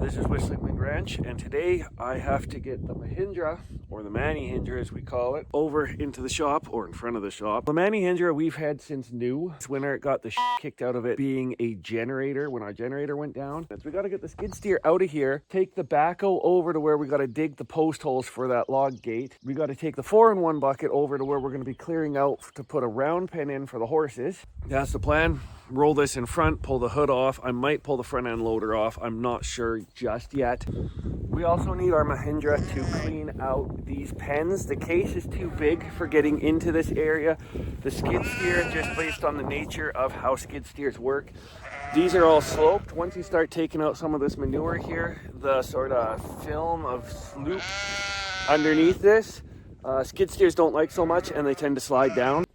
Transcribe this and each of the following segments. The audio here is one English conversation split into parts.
This is Whistling Wind Ranch, and today I have to get the Mahindra, or the Mahindra as we call it, over into the shop, or in front of the shop. The Mahindra we've had since new. This winter it got the kicked out of it being a generator when our generator went down. So we got to get the skid steer out of here, take the backhoe over to where we got to dig the post holes for that log gate. We got to take the 4-in-1 bucket over to where we're going to be clearing out to put a round pen in for the horses. That's the plan. Roll this in front, pull the hood off. I might pull the front end loader off. I'm not sure just yet. We also need our Mahindra to clean out these pens. The case is too big for getting into this area. The skid steer, just based on the nature of how skid steers work, these are all sloped. Once you start taking out some of this manure here, the sort of film of sloop underneath this, skid steers don't like so much and they tend to slide down.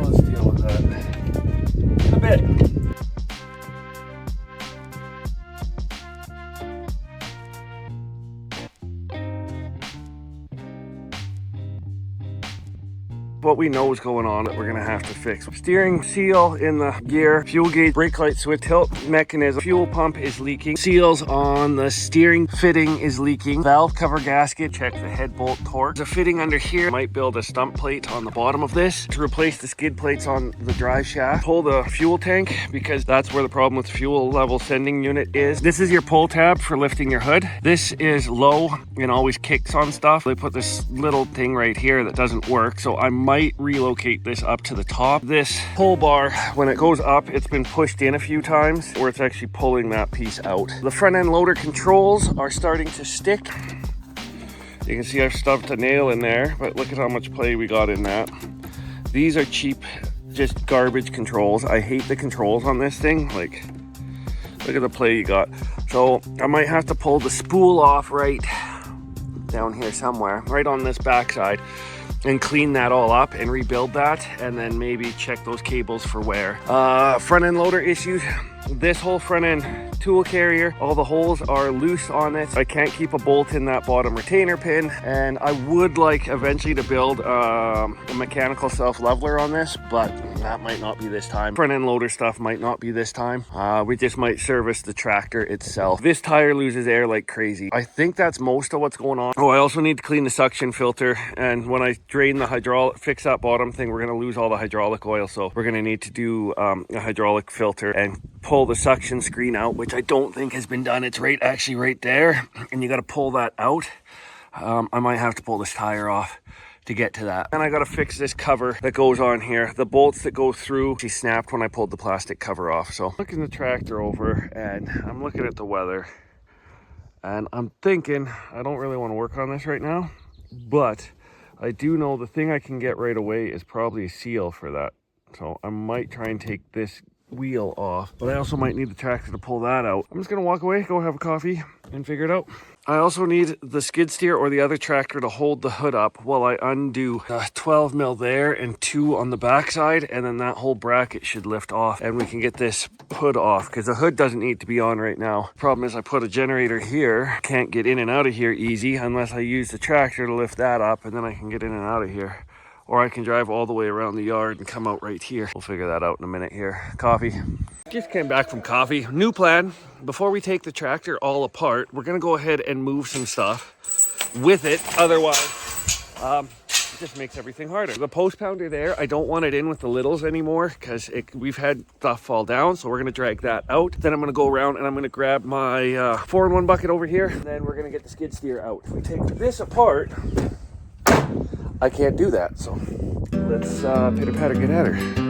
Let's deal with that in a bit. What we know is going on that we're gonna have to fix. Steering seal in the gear, fuel gauge, brake light switch, tilt mechanism, fuel pump is leaking, seals on the steering fitting is leaking, valve cover gasket, check the head bolt torque. The fitting under here might build a stump plate on the bottom of this to replace the skid plates on the drive shaft. Pull the fuel tank because that's where the problem with the fuel level sending unit is. This is your pull tab for lifting your hood. This is low and always kicks on stuff. They put this little thing right here that doesn't work, so I might relocate this up to the top. This pull bar, when it goes up, it's been pushed in a few times or it's actually pulling that piece out. The front end loader controls are starting to stick. You can see I've stuffed a nail in there, but look at how much play we got in that. These are cheap, just garbage controls. I hate the controls on this thing. Like, look at the play you got. So I might have to pull the spool off right down here somewhere, right on this backside, and clean that all up and rebuild that, and then maybe check those cables for wear. Front end loader issues. This whole front end tool carrier, all the holes are loose on it. I can't keep a bolt in that bottom retainer pin, and I would like eventually to build a mechanical self leveler on this, but that might not be this time. Front end loader stuff might not be this time. We just might service the tractor itself. This tire loses air like crazy. I think that's most of what's going on. Oh, I also need to clean the suction filter, and when I drain the hydraulic, fix that bottom thing, we're gonna lose all the hydraulic oil, so we're gonna need to do a hydraulic filter and pull the suction screen out, which I don't think has been done. It's actually right there, and you got to pull that out. I might have to pull this tire off to get to that. And I got to fix this cover that goes on here. The bolts that go through, she snapped when I pulled the plastic cover off. So looking the tractor over, and I'm looking at the weather, and I'm thinking I don't really want to work on this right now, but I do know the thing I can get right away is probably a seal for that. So I might try and take this wheel off, but I also might need the tractor to pull that out. I'm just gonna walk away, go have a coffee, and figure it out. I also need the skid steer or the other tractor to hold the hood up while I undo 12 mil there and 2 on the backside, and then that whole bracket should lift off and we can get this hood off, because the hood doesn't need to be on right now. Problem is I put a generator here, can't get in and out of here easy unless I use the tractor to lift that up, and then I can get in and out of here. Or I can drive all the way around the yard and come out right here. We'll figure that out in a minute here. Coffee. Just came back from coffee. New plan. Before we take the tractor all apart, we're gonna go ahead and move some stuff with it. Otherwise, just makes everything harder. The post pounder there, I don't want it in with the littles anymore because we've had stuff fall down, so we're gonna drag that out. Then I'm gonna go around and I'm gonna grab my 4-in-1 bucket over here, and then we're gonna get the skid steer out. If we take this apart, I can't do that, so let's pitter patter get at her.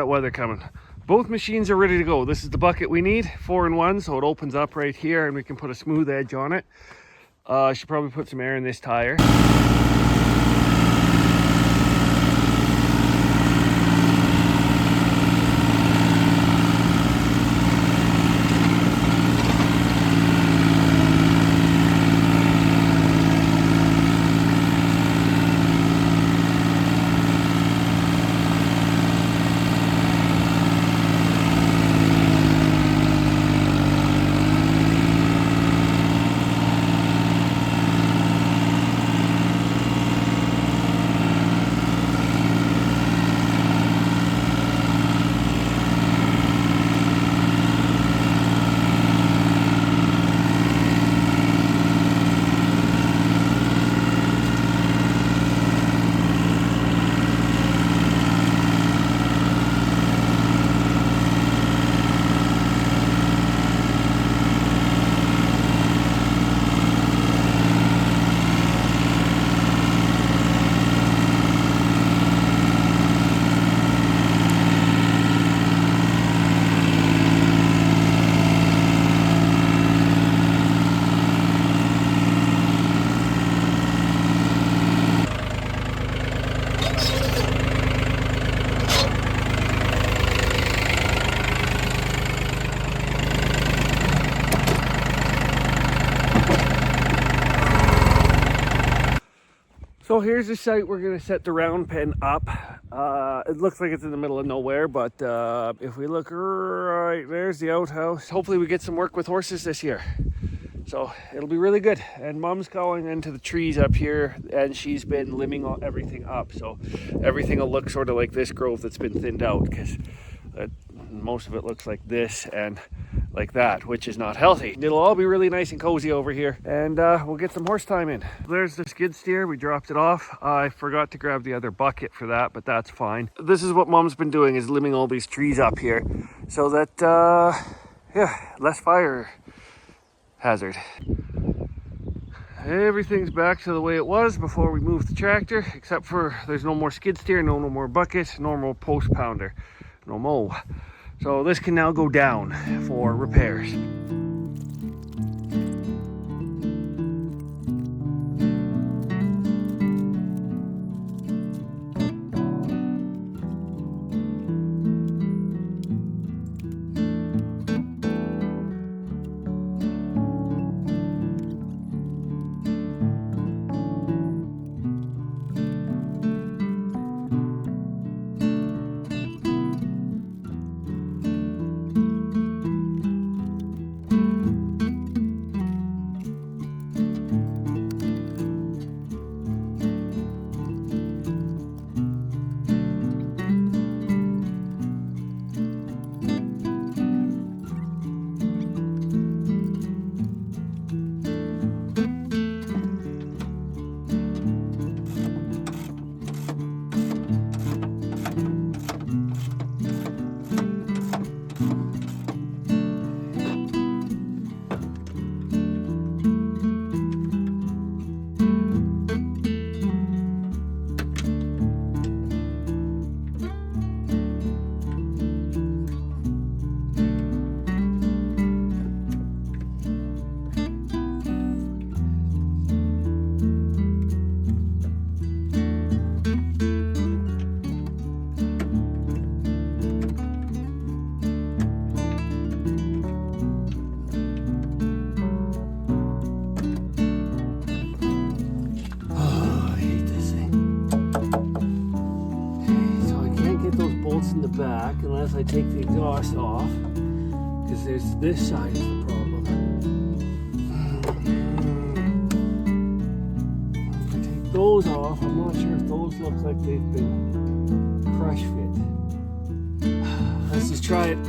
that weather coming. Both machines are ready to go. This is the bucket we need, 4-in-1, so it opens up right here and we can put a smooth edge on it. I should probably put some air in this tire. So here's the site we're going to set the round pen up. It looks like it's in the middle of nowhere, but if we look right, there's the outhouse. Hopefully we get some work with horses this year. So it'll be really good. And Mom's going into the trees up here, and she's been limbing everything up. So everything will look sort of like this growth that's been thinned out, because most of it looks like this and like that, which is not healthy. It'll all be really nice and cozy over here, and we'll get some horse time in. There's the skid steer. We dropped it off. I forgot to grab the other bucket for that, but that's fine. This is what Mom's been doing, is limbing all these trees up here so that yeah, less fire hazard. Everything's back to the way it was before we moved the tractor, except for there's no more skid steer, no more bucket, no more post pounder, no more. So this can now go down for repairs. In the back unless I take the exhaust off, because there's this side is the problem. If I take those off, I'm not sure if those look like they've been crush fit. Let's just try it.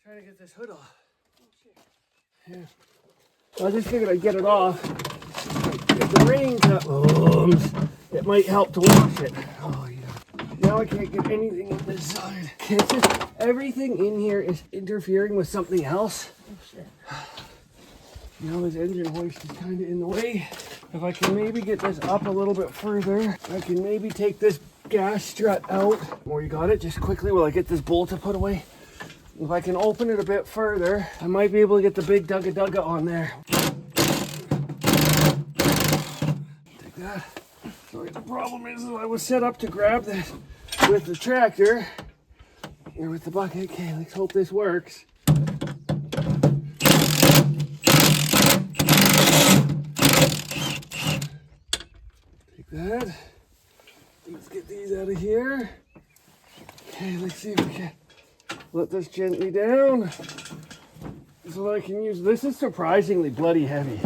Trying to get this hood off. Oh, shit. Yeah. I just figured I'd get it off. If the rain comes, it might help to wash it. Oh yeah. Now I can't get anything on this side. It's just everything in here is interfering with something else. Oh shit. Now this engine hoist is kind of in the way. If I can maybe get this up a little bit further, I can maybe take this gas strut out. Or you got it, just quickly while I get this bolt to put away. If I can open it a bit further, I might be able to get the big dugga on there. Take that. Sorry, the problem is I was set up to grab this with the tractor, or with the bucket. Okay, let's hope this works. Take that. Let's get these out of here. Okay, let's see if we can let this gently down so that I can use this. Is surprisingly bloody heavy.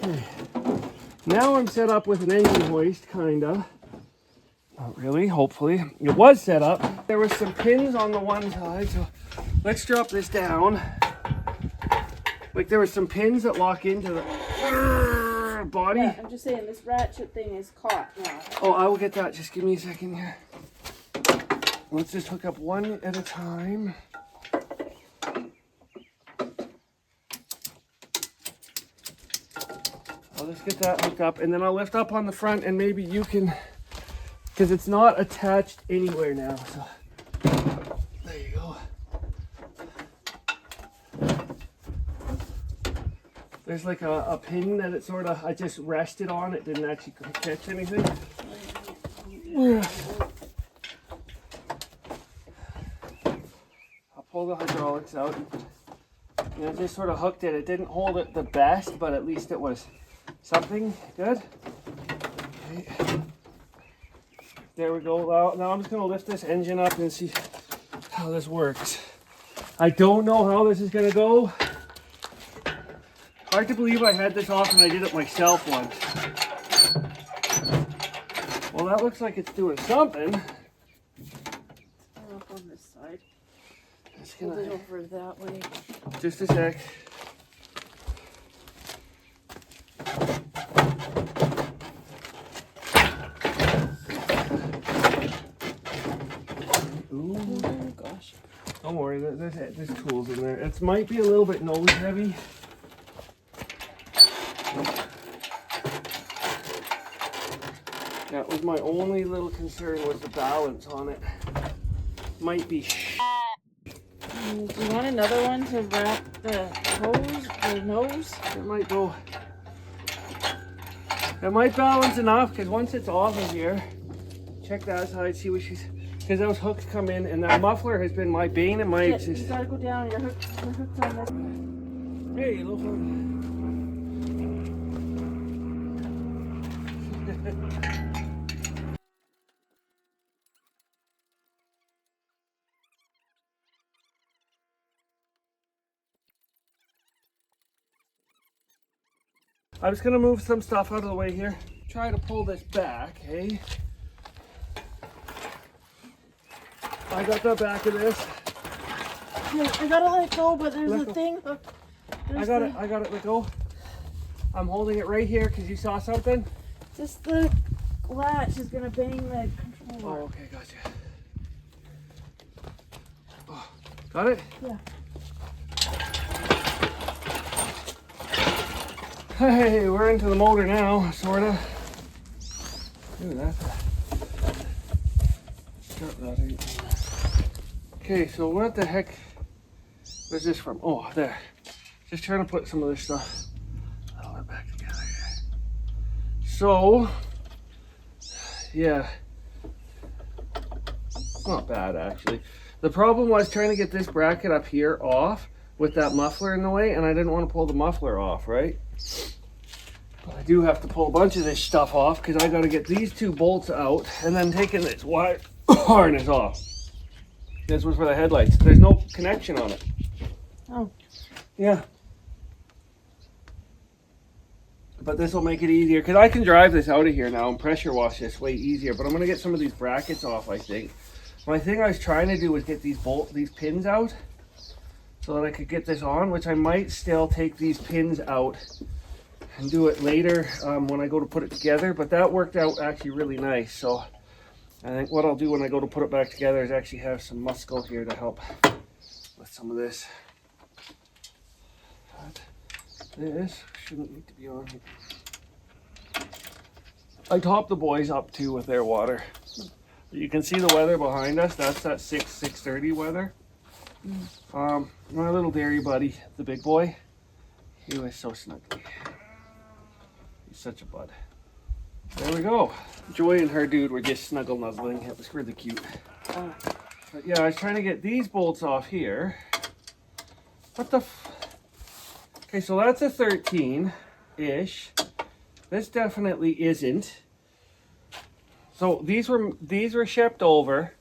Okay. Now I'm set up with an engine hoist, kinda. Not really, hopefully. It was set up. There were some pins on the one side, so let's drop this down. Like there were some pins that lock into the body. Yeah, I'm just saying this ratchet thing is caught now. Oh, I will get that. Just give me a second here. Let's just hook up one at a time. I'll just get that hooked up and then I'll lift up on the front and maybe you can, because it's not attached anywhere now. So there you go. There's like a pin that it sort of, I just rested on. It didn't actually catch anything. Pull the hydraulics out. And I just sort of hooked it. It didn't hold it the best, but at least it was something good. Okay. There we go. Now I'm just going to lift this engine up and see how this works. I don't know how this is going to go. Hard to believe I had this off and I did it myself once. Well, that looks like it's doing something. Up on this side. Hold it over that way. Just a sec. Ooh. Oh gosh. Don't worry, there's tools in there. It might be a little bit nose heavy. That was my only little concern, was the balance on it. Might be Do you want another one to wrap the hose, the nose? It might go. It might balance enough, because once it's off of here, check that side, see what she's. Because those hooks come in, and that muffler has been my bane and my existence. You gotta go down. You're hooked on this. Hey, little fun. I'm just gonna move some stuff out of the way here. Try to pull this back, hey? I got the back of this. I gotta let go, but there's a thing. I got it, let go. I'm holding it right here because you saw something. Just the latch is gonna bang the controller. Oh, okay, gotcha. Oh, got it? Yeah. Hey, we're into the motor now, sorta. Look at that. Start that out. Okay, so what the heck was this from? Oh, there. Just trying to put some of this stuff all back together here. So, yeah. Not bad, actually. The problem was trying to get this bracket up here off with that muffler in the way, and I didn't want to pull the muffler off, right? But I do have to pull a bunch of this stuff off because I got to get these two bolts out and then taking this wire harness off. This was for the headlights. There's no connection on it. Oh. Yeah. But this will make it easier because I can drive this out of here now and pressure wash this way easier. But I'm going to get some of these brackets off, I think. My thing I was trying to do was get these pins out. so that I could get this on, which I might still take these pins out and do it later when I go to put it together. But that worked out actually really nice. So I think what I'll do when I go to put it back together is actually have some muscle here to help with some of this. But this shouldn't need to be on here. I topped the boys up too with their water. You can see the weather behind us. That's that 6:30 weather. My little dairy buddy, the big boy, he was so snuggly. He's such a bud. There we go. Joy and her dude were just snuggle nuzzling. It was really cute. But yeah, I was trying to get these bolts off here. What the Okay, so that's a 13-ish. This definitely isn't. So these were shipped over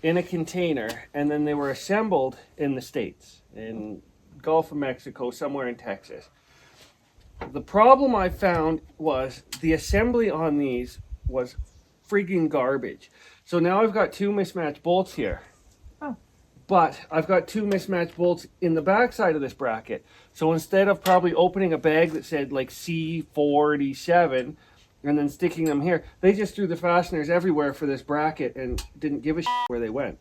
in a container, and then they were assembled in the States, in Gulf of Mexico, somewhere in Texas. The problem I found was the assembly on these was friggin' garbage. So now I've got two mismatched bolts here. Oh. But I've got two mismatched bolts in the back side of this bracket. So instead of probably opening a bag that said like C47 and then sticking them here, they just threw the fasteners everywhere for this bracket and didn't give a shit where they went.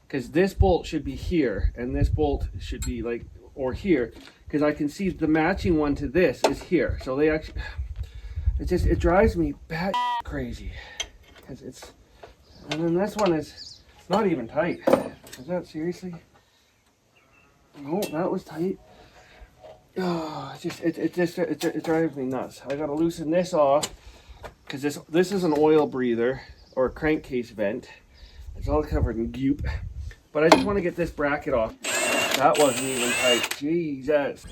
Because this bolt should be here and this bolt should be like, or here, because I can see the matching one to this is here. So they actually, it drives me bat crazy. Because and then this one is not even tight. Is that seriously? No, that was tight. Oh, it drives me nuts. I gotta loosen this off because this is an oil breather or a crankcase vent. It's all covered in goop. But I just want to get this bracket off. That wasn't even tight. Jesus.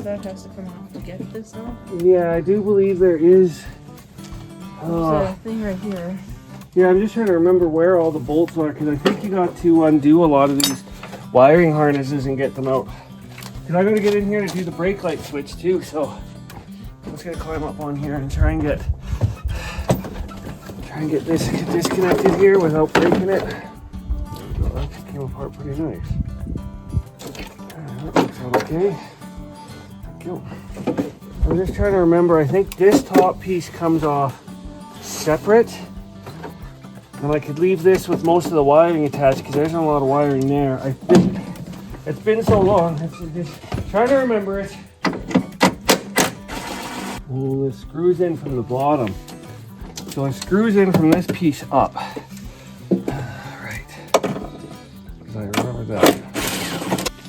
That has to come off to get this off. Yeah, I do believe there is. There's a thing right here. Yeah, I'm just trying to remember where all the bolts are because I think you got to undo a lot of these wiring harnesses and get them out. Because I got to get in here to do the brake light switch too, so I'm just gonna climb up on here and try and get this disconnected here without breaking it. There we go. That just came apart pretty nice. That looks all okay. I'm just trying to remember, I think this top piece comes off separate, and I could leave this with most of the wiring attached because there's not a lot of wiring there. I think it's been so long. It's just trying to remember it. Well, it screws in from the bottom, so it screws in from this piece up. Right, because I remember that.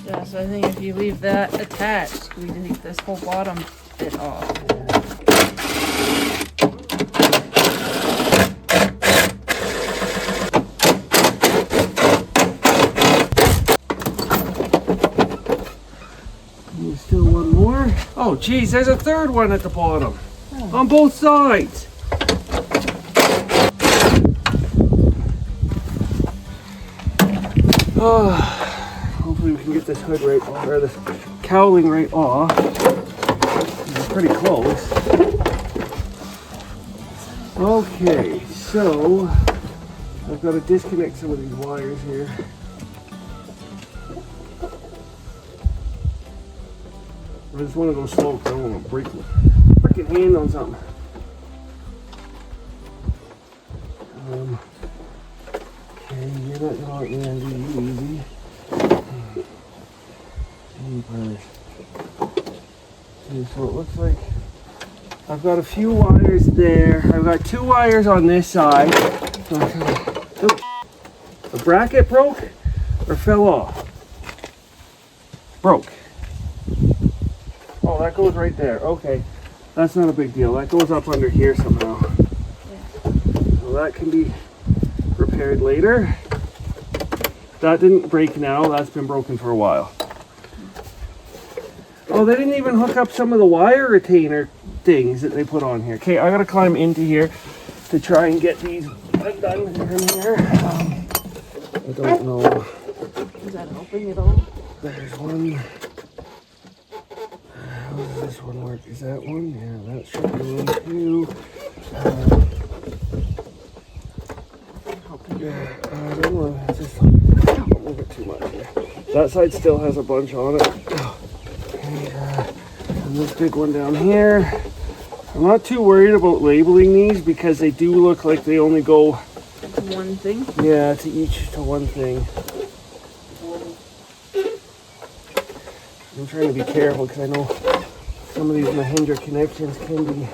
Yeah, so I think if you leave that attached, we take this whole bottom bit off. There's still one more. Oh, geez, there's a third one at the bottom. On both sides. Oh. Hopefully we can get this hood right off, or this cowling right off. It's pretty close. Okay, so I've got to disconnect some of these wires here. I just want to go slow because I don't want to break my freaking hand on something. Okay, you're not going to do easy. Okay, so it looks like I've got a few wires there. I've got two wires on this side. Oh, the bracket broke or fell off? Broke. Oh, that goes right there. Okay, that's not a big deal. That goes up under here somehow. Yeah. So that can be repaired later. That didn't break now. That's been broken for a while. Oh, they didn't even hook up some of the wire retainer things that they put on here. Okay, I gotta climb into here to try and get these I'm done in here. I don't know. Is that helping at all? There's one. How does this one work? Is that one? Yeah, that should be one too. Yeah, I don't know. Don't move it too much here. That side still has a bunch on it. And this big one down here. I'm not too worried about labeling these because they do look like they only go One thing. yeah, to each to one thing. I'm trying to be careful because I know some of these Mahindra connections can be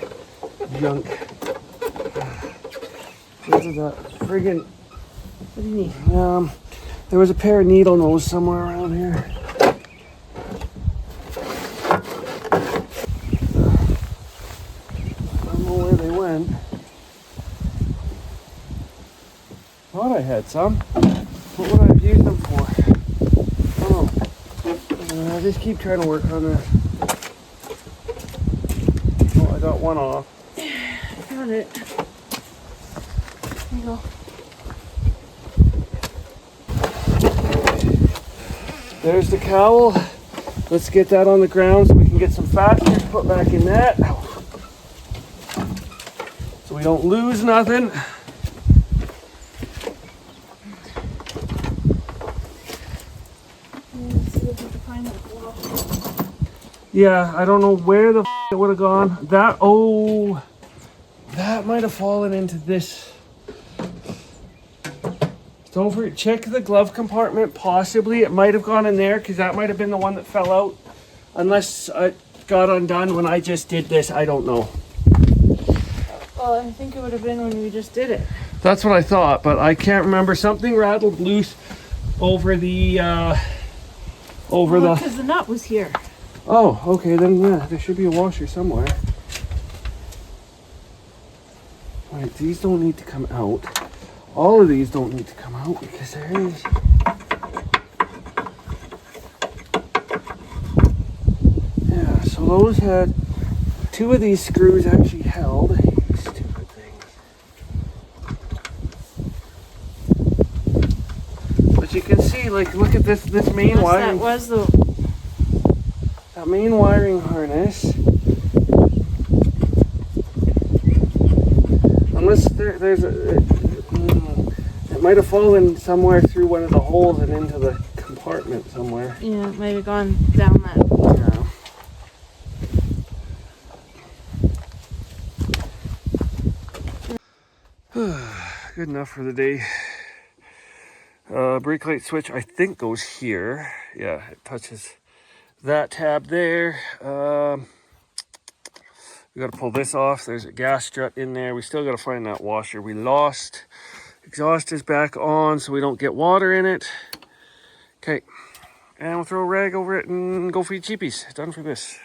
junk. What is that friggin'? What do you need? There was a pair of needle nose somewhere around here. I don't know where they went. Thought I had some. What would I have used them for? Oh, I just keep trying to work on this. Oh, I got one off. Got it. There you go. There's the cowl. Let's get that on the ground so we can get some fasteners put back in that. So we don't lose nothing. Let's see if we can find that wash. Yeah, I don't know where the it would have gone. That might have fallen into this. Don't forget, check the glove compartment. Possibly it might have gone in there because that might have been the one that fell out. Unless it got undone when I just did this, I don't know. Well, I think it would have been when we just did it. That's what I thought, but I can't remember. Something rattled loose over the Because the nut was here. Oh, okay, then yeah, there should be a washer somewhere. Alright, these don't need to come out. All of these don't need to come out because there is. Yeah, so those had two of these screws actually held. Stupid things. But you can see, like, look at this main Unless wiring. that was the. That main wiring harness. Unless there's a. It might have fallen somewhere through one of the holes and into the compartment somewhere. Yeah, it might have gone down that. Yeah. Good enough for the day. Brake light switch I think goes here. Yeah, it touches that tab there. We got to pull this off. There's a gas strut in there. We still got to find that washer we lost. Exhaust is back on so we don't get water in it. Okay, and we'll throw a rag over it and go feed cheapies. Done for this.